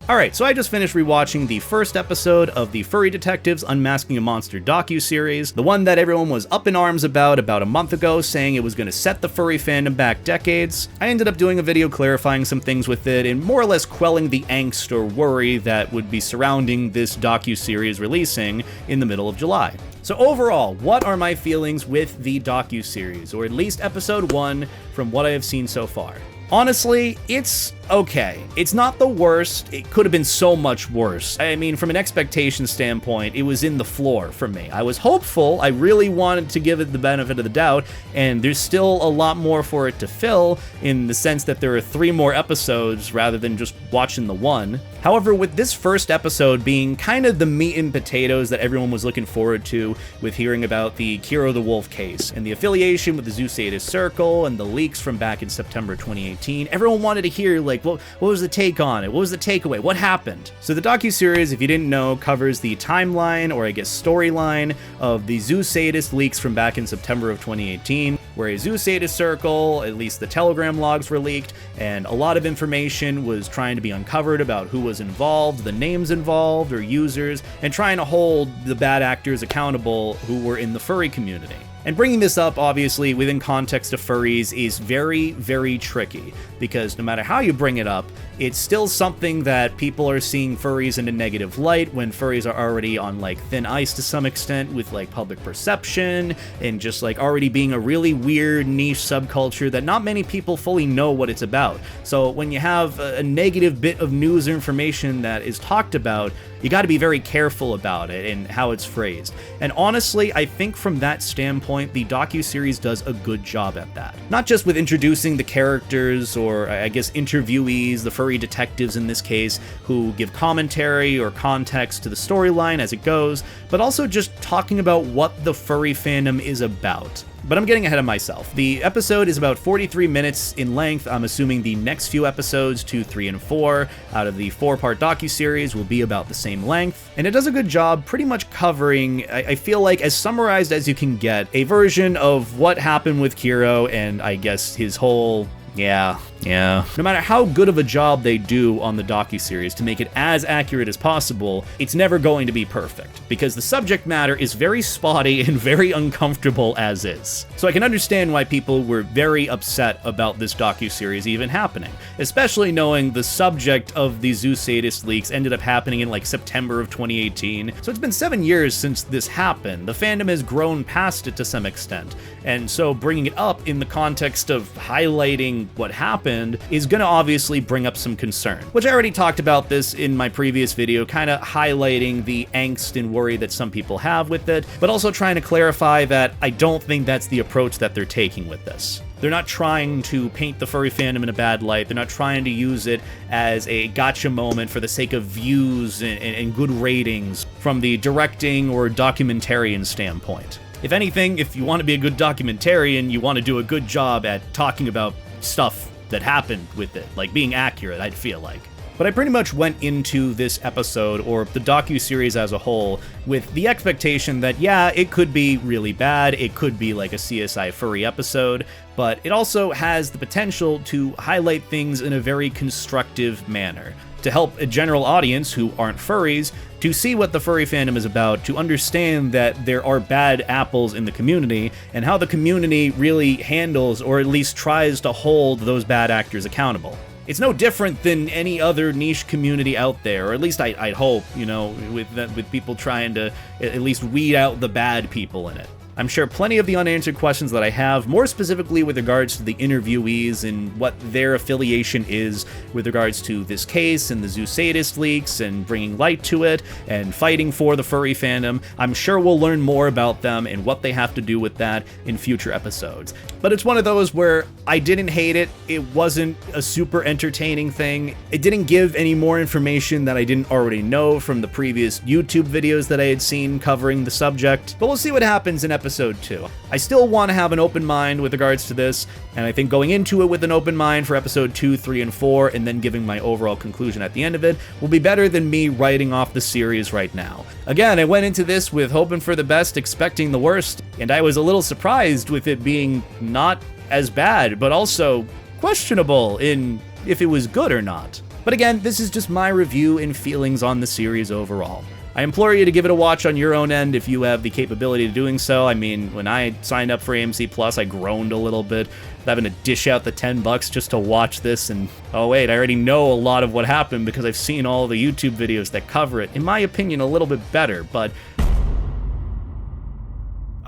Alright, so I just finished rewatching the first episode of the Furry Detectives Unmasking a Monster docu-series, the one that everyone was up in arms about a month ago, saying it was going to set the furry fandom back decades. I ended up doing a video clarifying some things with it and more or less quelling the angst or worry that would be surrounding this docu-series releasing in the middle of July. So overall, what are my feelings with the docu-series, or at least episode 1 from what I have seen so far? Honestly, it's okay. It's not the worst. It could have been so much worse. I mean, from an expectation standpoint, it was in the floor for me. I was hopeful. I really wanted to give it the benefit of the doubt, and there's still a lot more for it to fill in the sense that there are 3 more episodes rather than just watching the one. However, with this first episode being kind of the meat and potatoes that everyone was looking forward to with hearing about the Kiro the Wolf case and the affiliation with the Zeus Circle and the leaks from back in September 2018, everyone wanted to hear, like, what was the take on it? What was the takeaway? What happened? So the docuseries, if you didn't know, covers the timeline, or I guess storyline, of the Zeus Sadist leaks from back in September of 2018, where a Zeus Sadist circle, at least the Telegram logs were leaked, and a lot of information was trying to be uncovered about who was involved, the names involved, or users, and trying to hold the bad actors accountable who were in the furry community. And bringing this up, obviously, within context of furries is very, very tricky, because no matter how you bring it up, it's still something that people are seeing furries in a negative light when furries are already on, like, thin ice to some extent with, like, public perception, and just, like, already being a really weird niche subculture that not many people fully know what it's about. So when you have a negative bit of news or information that is talked about, you gotta be very careful about it and how it's phrased. And honestly, I think from that standpoint, the docuseries does a good job at that. Not just with introducing the characters, or I guess interviewees, the furry detectives in this case, who give commentary or context to the storyline as it goes, but also just talking about what the furry fandom is about. But I'm getting ahead of myself. The episode is about 43 minutes in length. I'm assuming the next few episodes, 2, 3, and 4, out of the 4-part docuseries will be about the same length. And it does a good job pretty much covering, I feel like, as summarized as you can get, a version of what happened with Kiro and I guess his whole... Yeah. No matter how good of a job they do on the docuseries to make it as accurate as possible, it's never going to be perfect, because the subject matter is very spotty and very uncomfortable as is. So I can understand why people were very upset about this docuseries even happening, especially knowing the subject of the Zeus Sadist leaks ended up happening in, like, September of 2018. So it's been 7 years since this happened. The fandom has grown past it to some extent, and so bringing it up in the context of highlighting what happened is going to obviously bring up some concern, which I already talked about this in my previous video, kind of highlighting the angst and worry that some people have with it, but also trying to clarify that I don't think that's the approach that they're taking with this. They're not trying to paint the furry fandom in a bad light. They're not trying to use it as a gotcha moment for the sake of views and good ratings from the directing or documentarian standpoint. If anything, if you want to be a good documentarian, you want to do a good job at talking about stuff that happened with it, like being accurate, I'd feel like. But I pretty much went into this episode, or the docuseries as a whole, with the expectation that, yeah, it could be really bad, it could be like a CSI furry episode, but it also has the potential to highlight things in a very constructive manner, to help a general audience who aren't furries to see what the furry fandom is about, to understand that there are bad apples in the community, and how the community really handles, or at least tries to hold, those bad actors accountable. It's no different than any other niche community out there, or at least I'd hope, you know, with people trying to at least weed out the bad people in it. I'm sure plenty of the unanswered questions that I have, more specifically with regards to the interviewees and what their affiliation is with regards to this case and the Zeus Sadist leaks and bringing light to it and fighting for the furry fandom, I'm sure we'll learn more about them and what they have to do with that in future episodes. But it's one of those where I didn't hate it. It wasn't a super entertaining thing. It didn't give any more information that I didn't already know from the previous YouTube videos that I had seen covering the subject. But we'll see what happens in episode 2. I still want to have an open mind with regards to this, and I think going into it with an open mind for episode 2, 3, and 4, and then giving my overall conclusion at the end of it, will be better than me writing off the series right now. Again, I went into this with hoping for the best, expecting the worst, and I was a little surprised with it being not as bad, but also questionable in if it was good or not. But again, this is just my review and feelings on the series overall. I implore you to give it a watch on your own end if you have the capability of doing so. I mean, when I signed up for AMC Plus, I groaned a little bit, having to dish out the $10 just to watch this, and oh wait, I already know a lot of what happened because I've seen all the YouTube videos that cover it. In my opinion, a little bit better, but...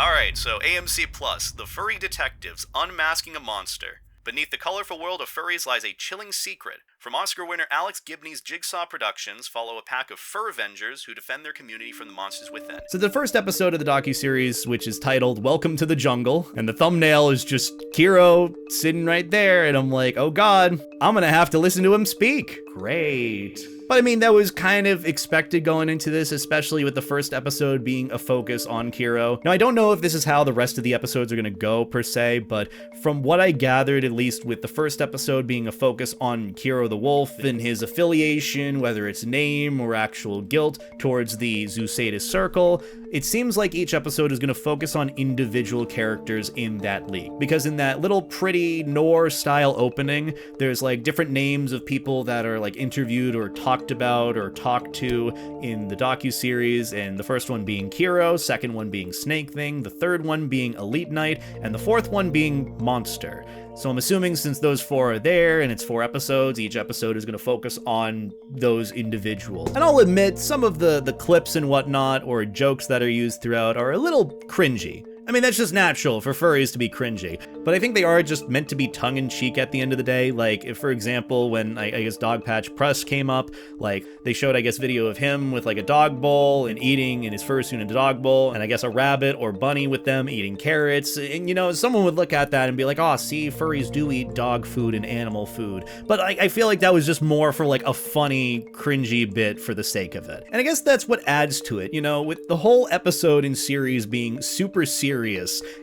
Alright, so AMC Plus, The Furry Detectives, Unmasking a Monster. Beneath the colorful world of furries lies a chilling secret. From Oscar winner Alex Gibney's Jigsaw Productions, follow a pack of fur avengers who defend their community from the monsters within. So the first episode of the docuseries, which is titled Welcome to the Jungle, and the thumbnail is just Kiro sitting right there, and I'm like, oh god, I'm gonna have to listen to him speak. Great. But I mean, that was kind of expected going into this, especially with the first episode being a focus on Kiro. Now, I don't know if this is how the rest of the episodes are gonna go, per se, but from what I gathered, at least with the first episode being a focus on Kiro the Wolf and his affiliation, whether it's name or actual guilt, towards the Zeus sadist circle, it seems like each episode is gonna focus on individual characters in that league. Because in that little pretty noir-style opening, there's like different names of people that are like interviewed or talked about or talked to in the docuseries, and the first one being Kiro, second one being Snake Thing, the third one being Elite Knight, and the fourth one being Monster. So I'm assuming since those four are there and it's 4 episodes, each episode is going to focus on those individuals. And I'll admit, some of the clips and whatnot or jokes that are used throughout are a little cringy. I mean, that's just natural for furries to be cringy, but I think they are just meant to be tongue-in-cheek at the end of the day. Like, if, for example, when I guess Dogpatch Press came up, like, they showed, I guess, video of him with, like, a dog bowl and eating in his fursuit in a dog bowl, and I guess a rabbit or bunny with them eating carrots, and, you know, someone would look at that and be like, oh, see, furries do eat dog food and animal food. But I feel like that was just more for, like, a funny, cringy bit for the sake of it. And I guess that's what adds to it, you know, with the whole episode and series being super serious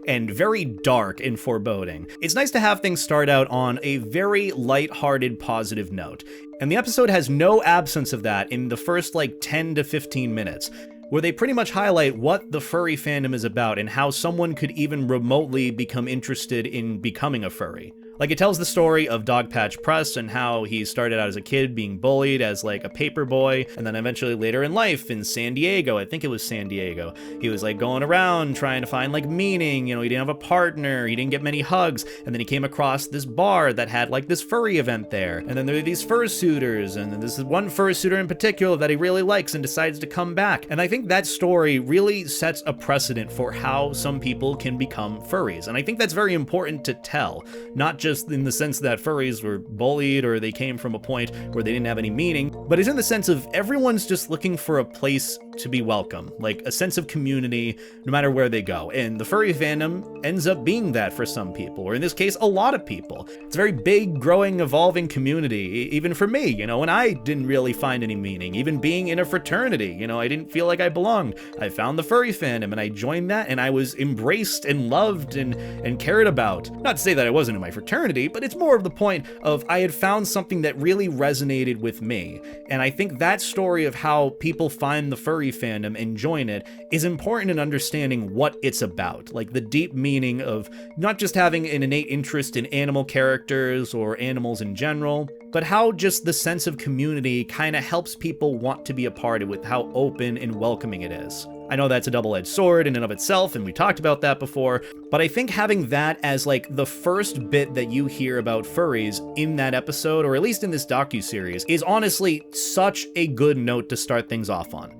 and very dark and foreboding. It's nice to have things start out on a very light-hearted, positive note. And the episode has no absence of that in the first like 10 to 15 minutes, where they pretty much highlight what the furry fandom is about and how someone could even remotely become interested in becoming a furry. Like, it tells the story of Dogpatch Press and how he started out as a kid being bullied as like a paper boy, and then eventually later in life in San Diego, I think it was San Diego, he was like going around trying to find like meaning, you know, he didn't have a partner, he didn't get many hugs, and then he came across this bar that had like this furry event there, and then there were these fursuiters, and then this is one fursuiter in particular that he really likes and decides to come back. And I think that story really sets a precedent for how some people can become furries, and I think that's very important to tell, not just in the sense that furries were bullied or they came from a point where they didn't have any meaning, but it's in the sense of everyone's just looking for a place to be welcome, like a sense of community no matter where they go. And the furry fandom ends up being that for some people, or in this case, a lot of people. It's a very big, growing, evolving community, even for me, you know, when I didn't really find any meaning, even being in a fraternity, you know, I didn't feel like I belonged. I found the furry fandom and I joined that, and I was embraced and loved and cared about. Not to say that I wasn't in my fraternity, but it's more of the point of I had found something that really resonated with me. And I think that story of how people find the furry fandom and join it is important in understanding what it's about, like the deep meaning of not just having an innate interest in animal characters or animals in general, but how just the sense of community kind of helps people want to be a part of it with how open and welcoming it is. I know that's a double-edged sword in and of itself, and we talked about that before, but I think having that as like the first bit that you hear about furries in that episode, or at least in this docuseries, is honestly such a good note to start things off on.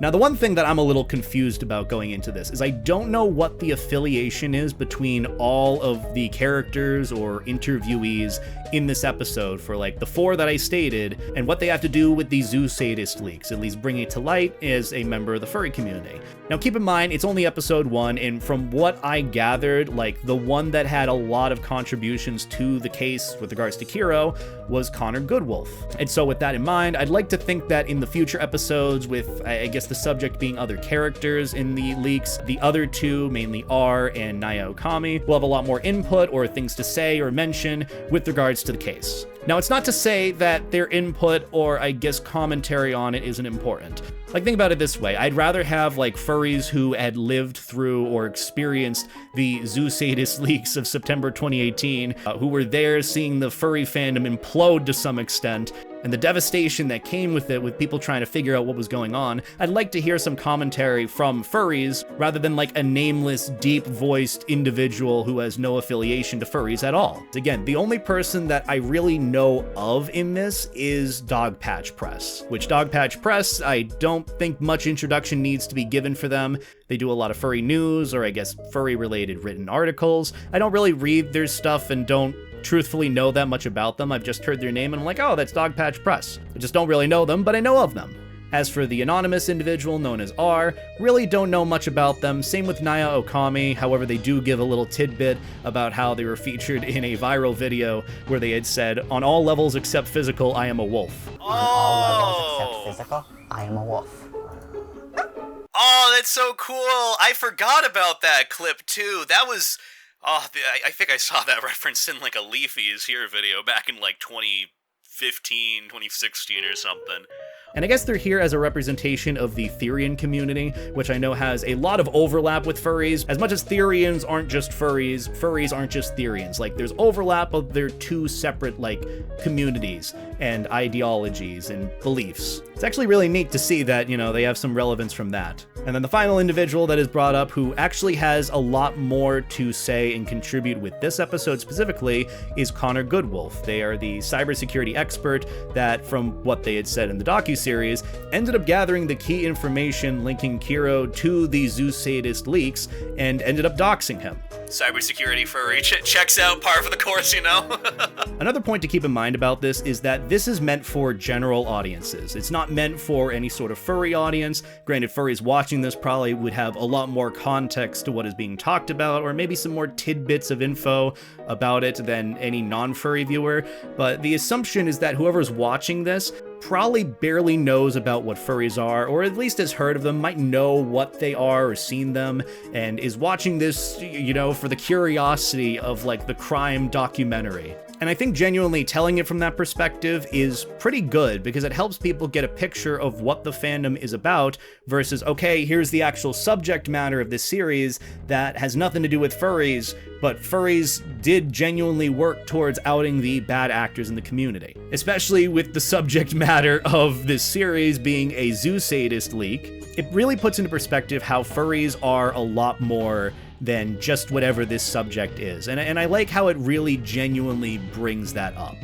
Now, the one thing that I'm a little confused about going into this is I don't know what the affiliation is between all of the characters or interviewees in this episode for like the 4 that I stated, and what they have to do with the Zeus sadist leaks, at least bringing it to light as a member of the furry community. Now, keep in mind, it's only episode 1, and from what I gathered, like the one that had a lot of contributions to the case with regards to Kiro was Connor Goodwolf. And so with that in mind, I'd like to think that in the future episodes, with I guess the subject being other characters in the leaks, the other 2, mainly R and Naya Okami, will have a lot more input or things to say or mention with regards to the case. Now, it's not to say that their input or I guess commentary on it isn't important. Like, think about it this way. I'd rather have, like, furries who had lived through or experienced the Zeus sadist leaks of September 2018, who were there seeing the furry fandom implode to some extent, and the devastation that came with it, with people trying to figure out what was going on. I'd like to hear some commentary from furries, rather than like a nameless, deep-voiced individual who has no affiliation to furries at all. Again, the only person that I really know of in this is Dogpatch Press, which Dogpatch Press, I don't think much introduction needs to be given for them. They do a lot of furry news, or I guess furry-related written articles. I don't really read their stuff and don't truthfully know that much about them. I've just heard their name and I'm like, oh, that's Dogpatch Press. I just don't really know them, but I know of them. As for the anonymous individual known as R, really don't know much about them. Same with Naya Okami, however they do give a little tidbit about how they were featured in a viral video where they had said, on all levels except physical, I am a wolf. On all levels except physical, I am a wolf. Oh, that's so cool. I forgot about that clip too. That was... Oh, I think I saw that reference in like a Leafy is Here video back in like 2015, 2016 or something. And I guess they're here as a representation of the Therian community, which I know has a lot of overlap with furries. As much as Therians aren't just furries, furries aren't just Therians. Like, there's overlap of their two separate, like, communities and ideologies and beliefs. It's actually really neat to see that, you know, they have some relevance from that. And then the final individual that is brought up who actually has a lot more to say and contribute with this episode specifically is Connor Goodwolf. They are the cybersecurity expert that, from what they had said in the docuseries, ended up gathering the key information linking Kiro to the Zeus sadist leaks and ended up doxing him. Cybersecurity furry checks out, par for the course, you know? Another point to keep in mind about this is that this is meant for general audiences. It's not meant for any sort of furry audience. Granted, furries watching this probably would have a lot more context to what is being talked about, or maybe some more tidbits of info about it than any non-furry viewer, but the assumption is that whoever's watching this probably barely knows about what furries are, or at least has heard of them, might know what they are or seen them, and is watching this, you know, for the curiosity of like the crime documentary. And I think genuinely telling it from that perspective is pretty good, because it helps people get a picture of what the fandom is about versus, okay, here's the actual subject matter of this series that has nothing to do with furries, but furries did genuinely work towards outing the bad actors in the community. Especially with the subject matter of this series being a Zeus sadist leak, it really puts into perspective how furries are a lot more than just whatever this subject is. And I like how it really genuinely brings that up.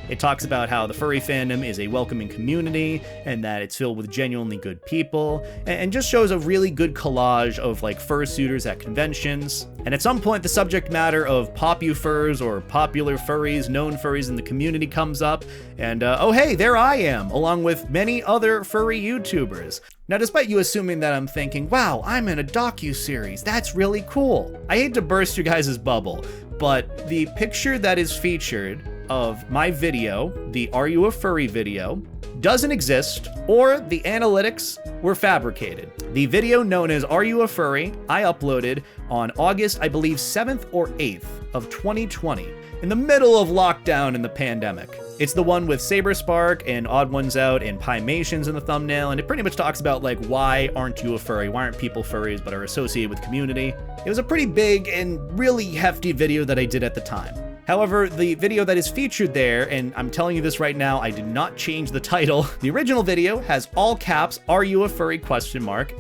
It talks about how the furry fandom is a welcoming community and that it's filled with genuinely good people, and just shows a really good collage of like fursuiters at conventions. And at some point the subject matter of popufurs or popular furries, known furries in the community comes up, and oh hey, there I am, along with many other furry YouTubers. Now, despite you assuming that I'm thinking, wow, I'm in a docu-series, that's really cool. I hate to burst your guys' bubble, but the picture that is featured of my video, the Are You a Furry video, doesn't exist, or the analytics were fabricated. The video known as Are You a Furry, I uploaded on August, I believe 7th or 8th of 2020, in the middle of lockdown in the pandemic. It's the one with Saberspark and Odd Ones Out and Pymations in the thumbnail, and it pretty much talks about like, why aren't you a furry? Why aren't people furries but are associated with community? It was a pretty big and really hefty video that I did at the time. However, the video that is featured there, and I'm telling you this right now, I did not change the title. The original video has all caps, "Are you a furry?" ?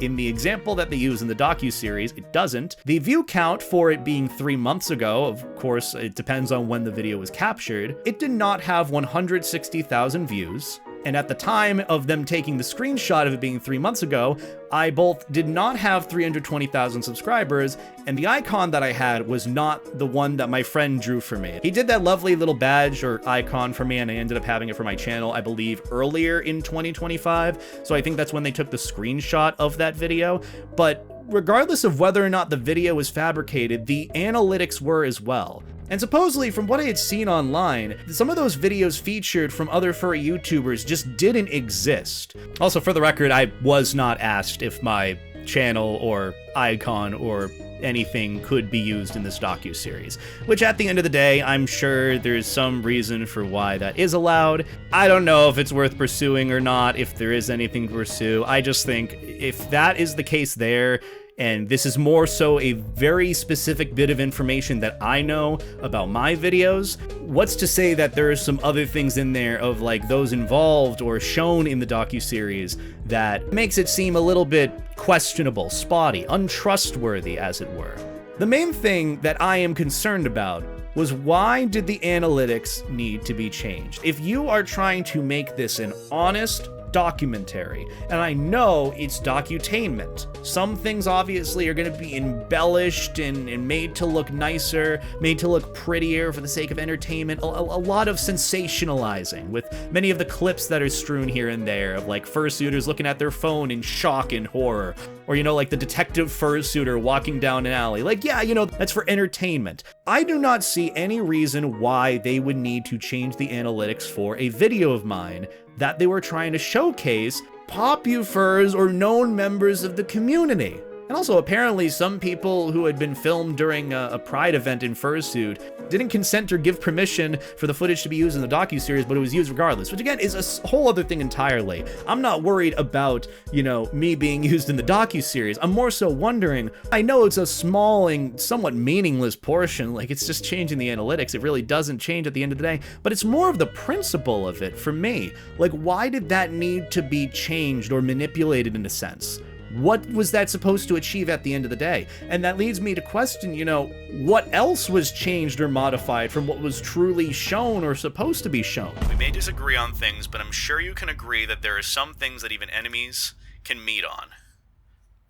In the example that they use in the docuseries, it doesn't. The view count for it being 3 months ago, of course, it depends on when the video was captured, it did not have 160,000 views. And at the time of them taking the screenshot of it being 3 months ago, I both did not have 320,000 subscribers, and the icon that I had was not the one that my friend drew for me. He did that lovely little badge or icon for me, and I ended up having it for my channel, I believe, earlier in 2025. So I think that's when they took the screenshot of that video. But regardless of whether or not the video was fabricated, the analytics were as well. And supposedly, from what I had seen online, some of those videos featured from other furry YouTubers just didn't exist. Also, for the record, I was not asked if my channel or icon or anything could be used in this docuseries. Which at the end of the day, I'm sure there's some reason for why that is allowed. I don't know if it's worth pursuing or not, if there is anything to pursue. I just think if that is the case there, and this is more so a very specific bit of information that I know about my videos, what's to say that there are some other things in there of like those involved or shown in the docuseries that makes it seem a little bit questionable, spotty, untrustworthy, as it were. The main thing that I am concerned about was why did the analytics need to be changed? If you are trying to make this an honest documentary, and I know it's docutainment. Some things obviously are going to be embellished and made to look nicer, made to look prettier for the sake of entertainment. A lot of sensationalizing with many of the clips that are strewn here and there of like fursuiters looking at their phone in shock and horror. Or, you know, like the detective fursuiter walking down an alley. Like, yeah, you know, that's for entertainment. I do not see any reason why they would need to change the analytics for a video of mine that they were trying to showcase popufurs or known members of the community. And also, apparently, some people who had been filmed during a Pride event in fursuit didn't consent or give permission for the footage to be used in the docuseries, but it was used regardless, which again is a whole other thing entirely. I'm not worried about, you know, me being used in the docuseries. I'm more so wondering, I know it's a small and somewhat meaningless portion, like it's just changing the analytics, it really doesn't change at the end of the day, but it's more of the principle of it for me. Like, why did that need to be changed or manipulated in a sense? What was that supposed to achieve at the end of the day? And that leads me to question, you know, what else was changed or modified from what was truly shown or supposed to be shown? We may disagree on things, but I'm sure you can agree that there are some things that even enemies can meet on.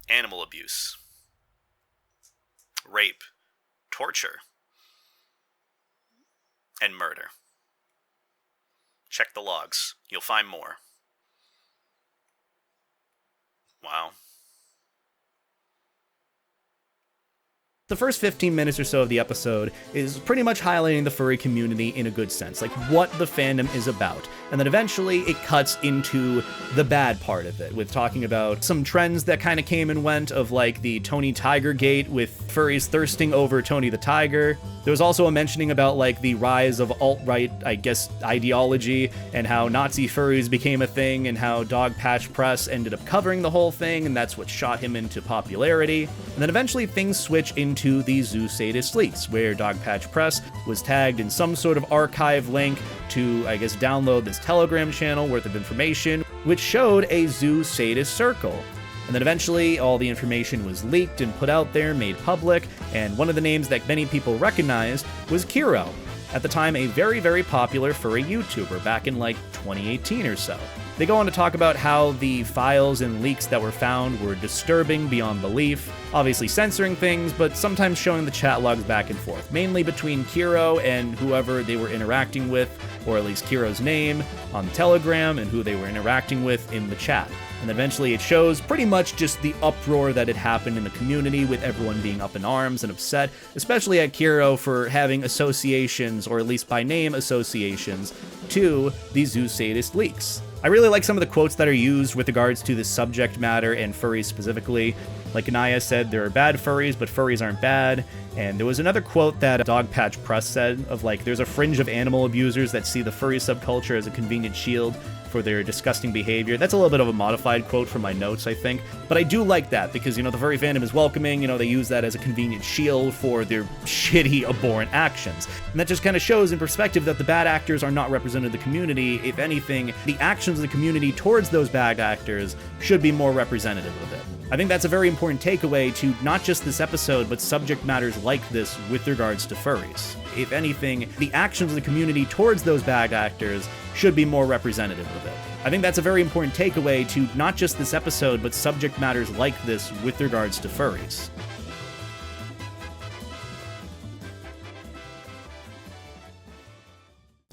Animal abuse, rape, torture, and murder. Check the logs. You'll find more. Wow. The first 15 minutes or so of the episode is pretty much highlighting the furry community in a good sense, like what the fandom is about. And then eventually it cuts into the bad part of it, with talking about some trends that kind of came and went of like the Tony Tiger Gate with furries thirsting over Tony the Tiger. There was also a mentioning about like the rise of alt-right, I guess, ideology and how Nazi furries became a thing and how Dogpatch Press ended up covering the whole thing and that's what shot him into popularity. And then eventually things switch into the Zeus sadist leaks, where Dogpatch Press was tagged in some sort of archive link to, I guess, download this Telegram channel worth of information, which showed a Zeus sadist circle. And then eventually all the information was leaked and put out there, made public, and one of the names that many people recognized was Kiro, at the time a very, very popular furry YouTuber back in like 2018 or so. They go on to talk about how the files and leaks that were found were disturbing beyond belief, obviously censoring things, but sometimes showing the chat logs back and forth, mainly between Kiro and whoever they were interacting with, or at least Kiro's name on Telegram and who they were interacting with in the chat. And eventually it shows pretty much just the uproar that had happened in the community with everyone being up in arms and upset, especially at Kiro for having associations, or at least by name associations, to the Zeus sadist leaks. I really like some of the quotes that are used with regards to this subject matter and furries specifically. Like Anaya said, there are bad furries, but furries aren't bad. And there was another quote that Dogpatch Press said of like, there's a fringe of animal abusers that see the furry subculture as a convenient shield for their disgusting behavior. That's a little bit of a modified quote from my notes, I think. But I do like that because, you know, the furry fandom is welcoming, you know, they use that as a convenient shield for their shitty, abhorrent actions. And that just kind of shows in perspective that the bad actors are not represented in the community. If anything, the actions of the community towards those bad actors should be more representative of it. I think that's a very important takeaway to not just this episode, but subject matters like this with regards to furries. If anything, the actions of the community towards those bad actors should be more representative of it. I think that's a very important takeaway to not just this episode, but subject matters like this with regards to furries.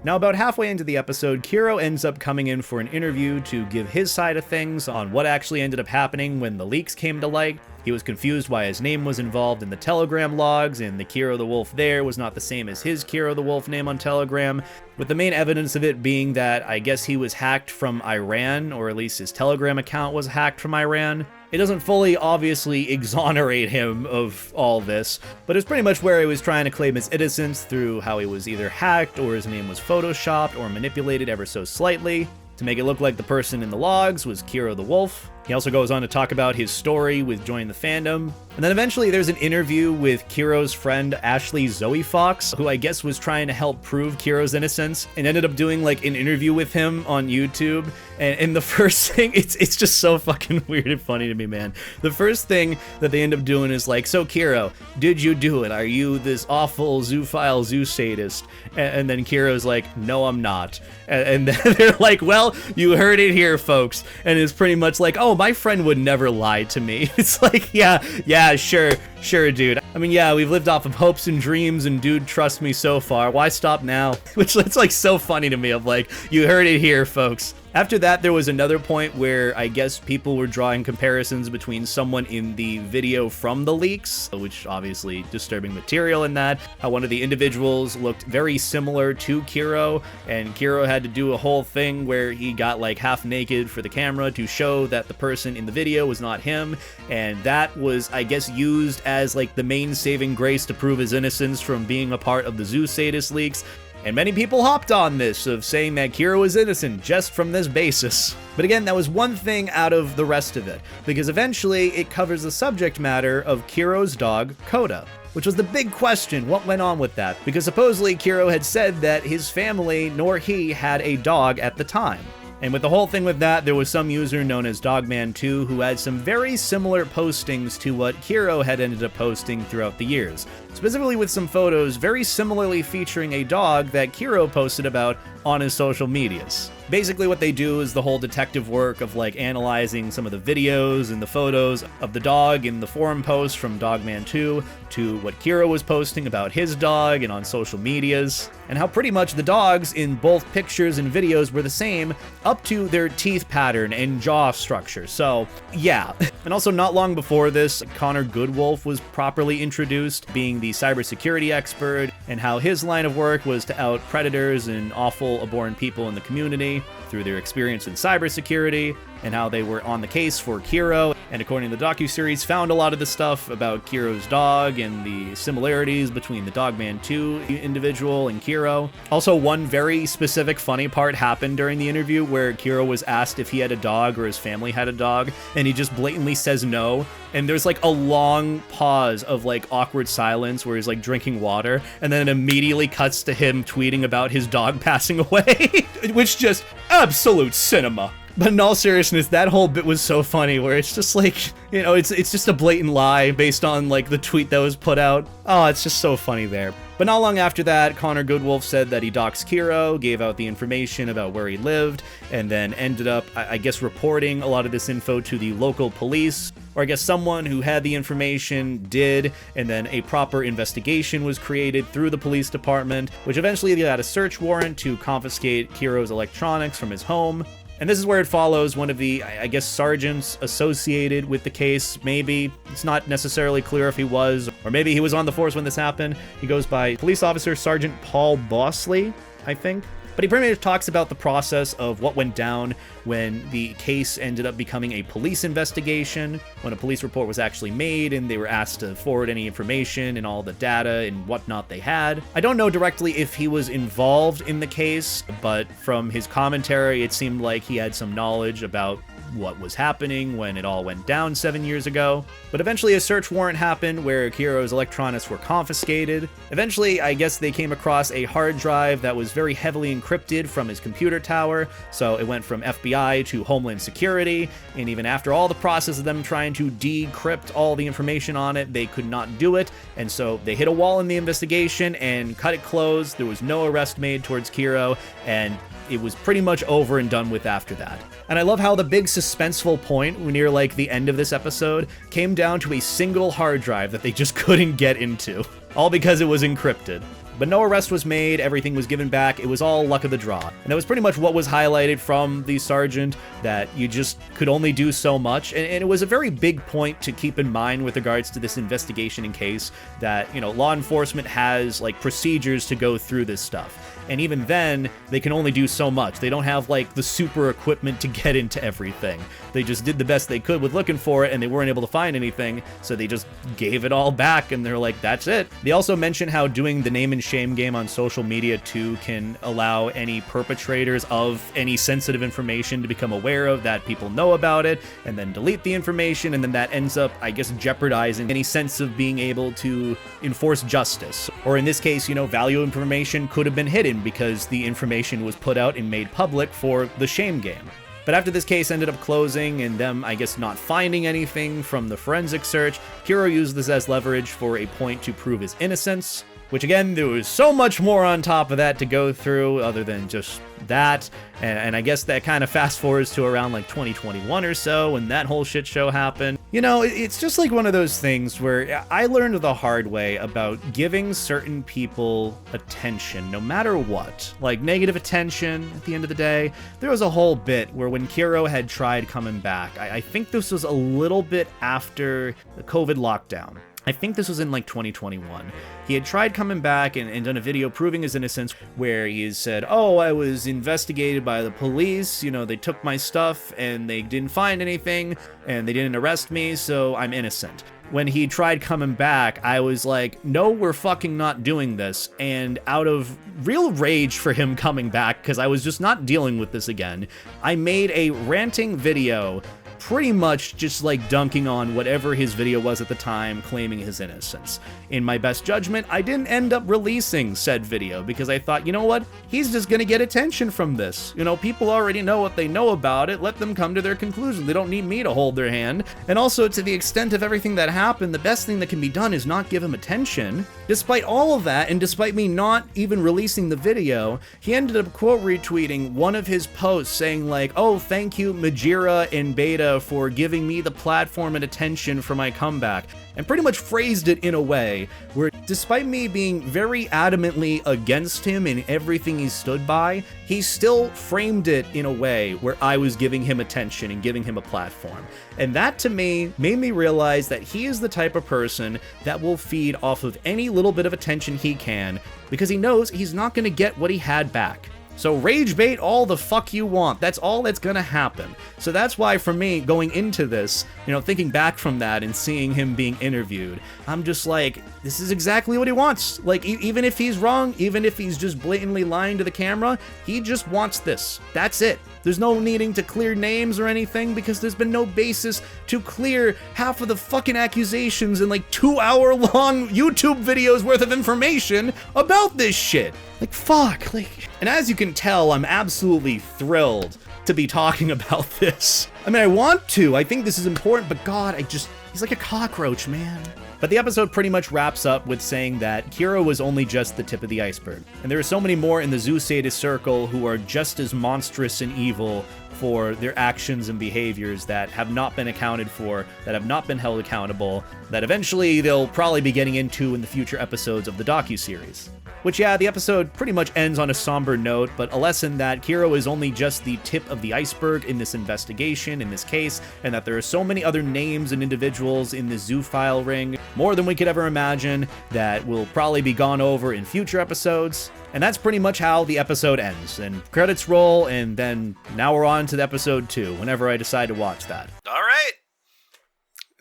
Now, about halfway into the episode, Kiro ends up coming in for an interview to give his side of things on what actually ended up happening when the leaks came to light. He was confused why his name was involved in the Telegram logs, and the Kiro the Wolf there was not the same as his Kiro the Wolf name on Telegram, with the main evidence of it being that I guess he was hacked from Iran, or at least his Telegram account was hacked from Iran. It doesn't fully, obviously, exonerate him of all this, but it's pretty much where he was trying to claim his innocence through how he was either hacked or his name was photoshopped or manipulated ever so slightly to make it look like the person in the logs was Kiro the Wolf. He also goes on to talk about his story with joining the fandom. And then eventually there's an interview with Kiro's friend Ashley Zoe Fox, who I guess was trying to help prove Kiro's innocence, and ended up doing like an interview with him on YouTube. And the first thing, it's just so fucking weird and funny to me, man. The first thing that they end up doing is like, so Kiro, did you do it? Are you this awful zoophile zoo sadist? And then Kiro's like, no, I'm not. And then they're like, well, you heard it here, folks. And it's pretty much like, oh, my friend would never lie to me. It's like, yeah, sure, dude. I mean, yeah, we've lived off of hopes and dreams, and dude, trust me so far. Why stop now? Which it's like so funny to me of like, you heard it here, folks. After that, there was another point where I guess people were drawing comparisons between someone in the video from the leaks, which obviously disturbing material in that, how one of the individuals looked very similar to Kiro, and Kiro had to do a whole thing where he got like half naked for the camera to show that the person in the video was not him, and that was, I guess, used as like the main saving grace to prove his innocence from being a part of the Zoo Sadist leaks. And many people hopped on this, of saying that Kiro was innocent just from this basis. But again, that was one thing out of the rest of it, because eventually it covers the subject matter of Kiro's dog, Coda, which was the big question, what went on with that? Because supposedly Kiro had said that his family nor he had a dog at the time. And with the whole thing with that, there was some user known as Dogman2 who had some very similar postings to what Kiro had ended up posting throughout the years. Specifically with some photos very similarly featuring a dog that Kiro posted about on his social medias. Basically what they do is the whole detective work of like analyzing some of the videos and the photos of the dog in the forum posts from Dogman2 to what Kiro was posting about his dog and on social medias, and how pretty much the dogs in both pictures and videos were the same up to their teeth pattern and jaw structure. So yeah. And also not long before this, Connor Goodwolf was properly introduced, being the cybersecurity expert, and how his line of work was to out predators and awful abhorrent people in the community through their experience in cybersecurity, and how they were on the case for Kiro, and according to the docuseries, found a lot of the stuff about Kiro's dog and the similarities between the Dogman2 individual and Kiro. Also, one very specific funny part happened during the interview where Kiro was asked if he had a dog or his family had a dog, and he just blatantly says no, and there's like a long pause of like awkward silence where he's like drinking water, and then it immediately cuts to him tweeting about his dog passing away, which just absolute cinema. But in all seriousness, that whole bit was so funny where it's just like, you know, it's just a blatant lie based on like the tweet that was put out. Oh, it's just so funny there. But not long after that, Connor Goodwolf said that he doxed Kiro, gave out the information about where he lived, and then ended up, I guess, reporting a lot of this info to the local police, or I guess someone who had the information did, and then a proper investigation was created through the police department, which eventually they got a search warrant to confiscate Kiro's electronics from his home. And this is where it follows one of the, I guess, sergeants associated with the case. Maybe. It's not necessarily clear if he was, or maybe he was on the force when this happened. He goes by Police Officer Sergeant Paul Bosley, I think. But he pretty much talks about the process of what went down when the case ended up becoming a police investigation, when a police report was actually made and they were asked to forward any information and all the data and whatnot they had. I don't know directly if he was involved in the case, but from his commentary, it seemed like he had some knowledge about what was happening when it all went down 7 years ago. But eventually a search warrant happened where Kiro's electronics were confiscated. Eventually, I guess they came across a hard drive that was very heavily encrypted from his computer tower, so it went from FBI to Homeland Security, and even after all the process of them trying to decrypt all the information on it, they could not do it, and so they hit a wall in the investigation and cut it closed. There was no arrest made towards Kiro, and it was pretty much over and done with after that. And I love how the big suspenseful point near like the end of this episode came down to a single hard drive that they just couldn't get into, all because it was encrypted. But no arrest was made, everything was given back, it was all luck of the draw. And that was pretty much what was highlighted from the sergeant, that you just could only do so much. And it was a very big point to keep in mind with regards to this investigation in case that, you know, law enforcement has like procedures to go through this stuff. And even then, they can only do so much. They don't have like the super equipment to get into everything. They just did the best they could with looking for it, and they weren't able to find anything, so they just gave it all back, and they're like, that's it. They also mention how doing the name and shame game on social media too can allow any perpetrators of any sensitive information to become aware of that, people know about it, and then delete the information, and then that ends up, I guess, jeopardizing any sense of being able to enforce justice. Or in this case, you know, value information could have been hidden because the information was put out and made public for the shame game. But after this case ended up closing and them, I guess, not finding anything from the forensic search, Kiro used this as leverage for a point to prove his innocence, which again, there was so much more on top of that to go through other than just that. And I guess that kind of fast forwards to around like 2021 or so when that whole shit show happened. You know, it's just like one of those things where I learned the hard way about giving certain people attention, no matter what. Like negative attention at the end of the day. There was a whole bit where when Kiro had tried coming back, I think this was a little bit after the COVID lockdown. I think this was in like 2021. He had tried coming back and done a video proving his innocence where he said, oh, I was investigated by the police, you know, they took my stuff and they didn't find anything and they didn't arrest me, so I'm innocent. When he tried coming back, I was like, no, we're fucking not doing this. And out of real rage for him coming back, because I was just not dealing with this again, I made a ranting video pretty much just like dunking on whatever his video was at the time, claiming his innocence. In my best judgment, I didn't end up releasing said video because I thought, you know what? He's just gonna get attention from this. You know, people already know what they know about it. Let them come to their conclusion. They don't need me to hold their hand. And also, to the extent of everything that happened, the best thing that can be done is not give him attention. Despite all of that, and despite me not even releasing the video, he ended up quote retweeting one of his posts saying like, oh, thank you Majira and Beta for giving me the platform and attention for my comeback, and pretty much phrased it in a way where, despite me being very adamantly against him in everything he stood by, he still framed it in a way where I was giving him attention and giving him a platform. And that, to me, made me realize that he is the type of person that will feed off of any little bit of attention he can, because he knows he's not going to get what he had back. So rage bait all the fuck you want. That's all that's gonna happen. So that's why for me, going into this, you know, thinking back from that and seeing him being interviewed, I'm just like, this is exactly what he wants. Like, even if he's wrong, even if he's just blatantly lying to the camera, he just wants this. That's it. There's no needing to clear names or anything because there's been no basis to clear half of the fucking accusations in like 2-hour-long YouTube videos worth of information about this shit. Like, fuck. Like, and as you can tell, I'm absolutely thrilled to be talking about this. I mean, I want to. I think this is important, but God, he's like a cockroach, man. But the episode pretty much wraps up with saying that Kiro was only just the tip of the iceberg. And there are so many more in the Zeus sadist circle who are just as monstrous and evil for their actions and behaviors that have not been accounted for, that have not been held accountable, that eventually they'll probably be getting into in the future episodes of the docuseries. Which, yeah, the episode pretty much ends on a somber note, but a lesson that Kiro is only just the tip of the iceberg in this investigation, in this case, and that there are so many other names and individuals in the zoophile ring, more than we could ever imagine, that will probably be gone over in future episodes. And that's pretty much how the episode ends. And credits roll, and then now we're on to the episode 2, whenever I decide to watch that. All right.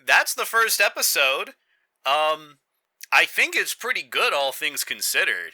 That's the first episode. I think it's pretty good, all things considered.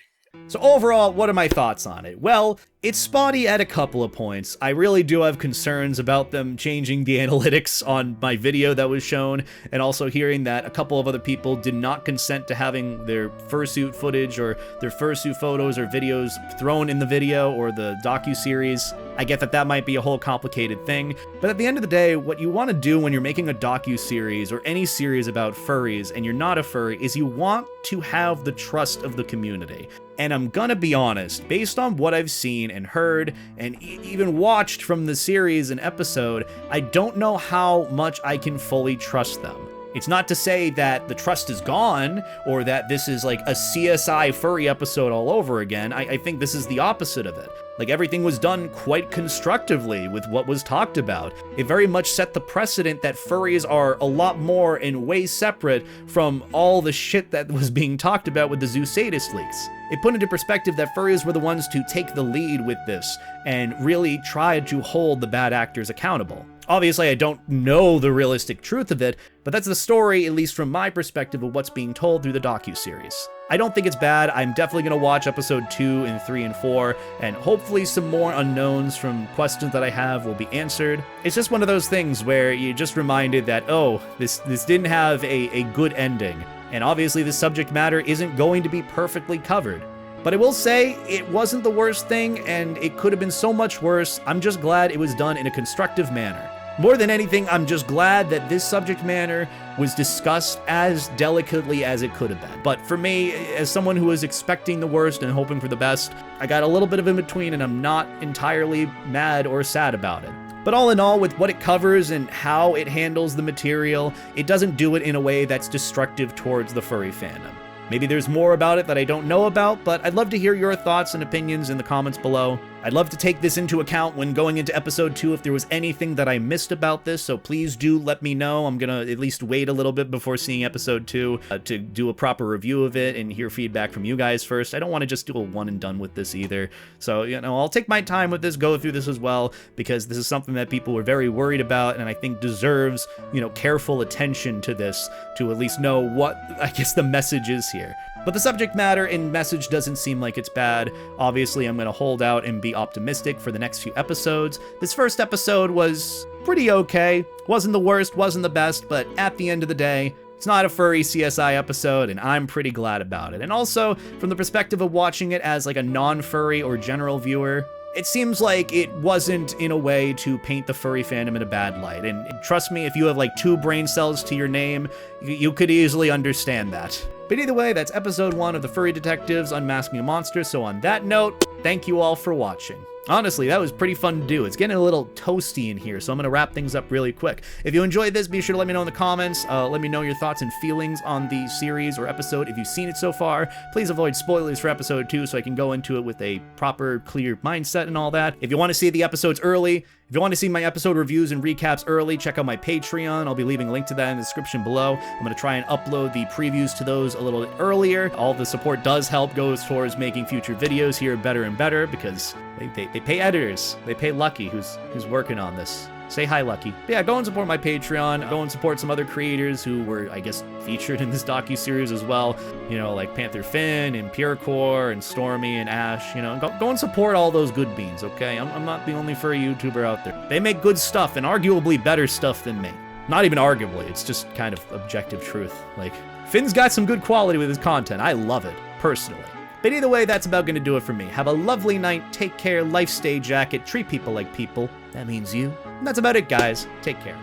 So overall, what are my thoughts on it? Well, it's spotty at a couple of points. I really do have concerns about them changing the analytics on my video that was shown, and also hearing that a couple of other people did not consent to having their fursuit footage or their fursuit photos or videos thrown in the video or the docuseries. I get that that might be a whole complicated thing, but at the end of the day, what you want to do when you're making a docuseries or any series about furries and you're not a furry is you want to have the trust of the community. And I'm gonna be honest, based on what I've seen and heard and even watched from the series and episode, I don't know how much I can fully trust them. It's not to say that the trust is gone or that this is like a CSI furry episode all over again. I think this is the opposite of it. Like, everything was done quite constructively with what was talked about. It very much set the precedent that furries are a lot more and way separate from all the shit that was being talked about with the Zeus sadist leaks. It put into perspective that furries were the ones to take the lead with this and really try to hold the bad actors accountable. Obviously, I don't know the realistic truth of it, but that's the story, at least from my perspective, of what's being told through the docuseries. I don't think it's bad. I'm definitely going to watch episode 2 and 3 and 4, and hopefully some more unknowns from questions that I have will be answered. It's just one of those things where you're just reminded that, oh, this didn't have a good ending, and obviously the subject matter isn't going to be perfectly covered. But I will say, it wasn't the worst thing, and it could have been so much worse. I'm just glad it was done in a constructive manner. More than anything, I'm just glad that this subject matter was discussed as delicately as it could have been. But for me, as someone who was expecting the worst and hoping for the best, I got a little bit of in between, and I'm not entirely mad or sad about it. But all in all, with what it covers and how it handles the material, it doesn't do it in a way that's destructive towards the furry fandom. Maybe there's more about it that I don't know about, but I'd love to hear your thoughts and opinions in the comments below. I'd love to take this into account when going into episode 2 if there was anything that I missed about this, so please do let me know. I'm gonna at least wait a little bit before seeing episode 2 to do a proper review of it and hear feedback from you guys first. I don't want to just do a one and done with this either. So, I'll take my time with this, go through this as well, because this is something that people were very worried about and I think deserves, careful attention to this to at least know what, I guess, the message is here. But the subject matter and message doesn't seem like it's bad. Obviously, I'm going to hold out and be optimistic for the next few episodes. This first episode was pretty okay. Wasn't the worst, wasn't the best, but at the end of the day, it's not a furry CSI episode, and I'm pretty glad about it. And also, from the perspective of watching it as like a non-furry or general viewer, it seems like it wasn't in a way to paint the furry fandom in a bad light. And trust me, if you have like 2 brain cells to your name, you could easily understand that. But either way, that's episode 1 of the Furry Detectives Unmasking a Monster. So on that note, thank you all for watching. Honestly, that was pretty fun to do. It's getting a little toasty in here, so I'm going to wrap things up really quick. If you enjoyed this, be sure to let me know in the comments. Let me know your thoughts and feelings on the series or episode. If you've seen it so far, please avoid spoilers for episode 2 so I can go into it with a proper, clear mindset and all that. If you want to see the episodes early, if you want to see my episode reviews and recaps early, check out my Patreon. I'll be leaving a link to that in the description below. I'm going to try and upload the previews to those a little bit earlier. All the support does help goes towards making future videos here better and better because they pay editors. They pay Lucky, who's working on this. Say hi, Lucky. But yeah, go and support my Patreon. Go and support some other creators who were, I guess, featured in this docu-series as well. Like Panther Finn and Purecore and Stormy and Ash. Go and support all those good beans, okay? I'm not the only furry YouTuber out there. They make good stuff and arguably better stuff than me. Not even arguably, it's just kind of objective truth. Like, Finn's got some good quality with his content. I love it, personally. But either way, that's about going to do it for me. Have a lovely night, take care, life stay jacket, treat people like people. That means you. And that's about it, guys. Take care.